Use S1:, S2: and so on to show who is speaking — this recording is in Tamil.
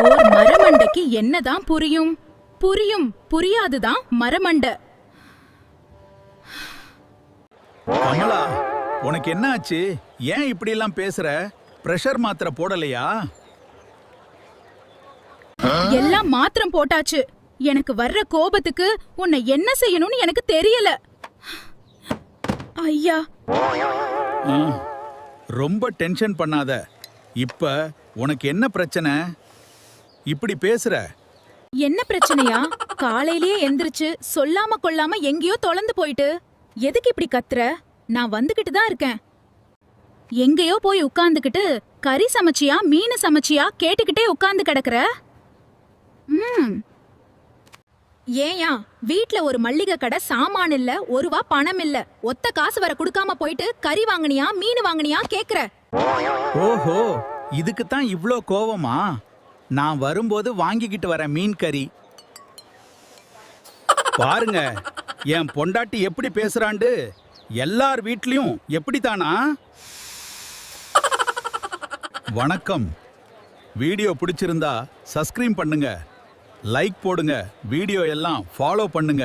S1: ஓர் மரமண்டைக்கு என்னதான் புரியும்? புரியாதுதான் மரமண்டை.
S2: கமலா, உனக்கு என்ன ஆச்சு? ஏன் இப்படி எல்லாம் பேசுற? பிரஷர் மாத்திரை போடலையா?
S1: எல்லாம் மாத்திரம் போட்டாச்சு. எனக்கு வர்ற கோபத்துக்கு உன்னை என்ன செய்யணும்னு எனக்கு தெரியல. ஐயா,
S2: ரொம்ப டென்ஷன் பண்ணாத. இப்ப உனக்கு என்ன பிரச்சனை? இப்படி பேசுற?
S1: என்ன பிரச்சனையா? காலையிலேயே எந்திரிச்சு சொல்லாம கொள்ளாம எங்கேயோ தொலைந்து போயிட்டு எதுக்கு இப்படி கத்துற? நான் வந்துகிட்டு தான் இருக்கேன். எங்கேயோ போய் உட்கார்ந்துகிட்டு கறி சமைச்சியா மீன் சமைச்சியா கேட்டுக்கிட்டே உட்கார்ந்து கிடக்குற. ஏயா, வீட்ல ஒரு மல்லிகை கடை சாமான் இல்ல, ஒரு ரூபா பணம் இல்ல, ஒத்த காசு வர குடுக்காம போயிட்டு கறி வாங்குனியா மீன் வாங்குனியா கேக்குற.
S2: ஓஹோ, இதுக்கு தான் இவ்ளோ கோவமா? நான் வரும்போது வாங்கிக்கிட்டு வர மீன் கறி பாருங்க. என் பொண்டாட்டி எப்படி பேசுறாண்டு. எல்லார் வீட்லயும் எப்படித்தானா? வணக்கம். வீடியோ பிடிச்சிருந்தா சப்ஸ்கிரைப் பண்ணுங்க, லைக் போடுங்க, வீடியோ எல்லாம் ஃபாலோ பண்ணுங்க.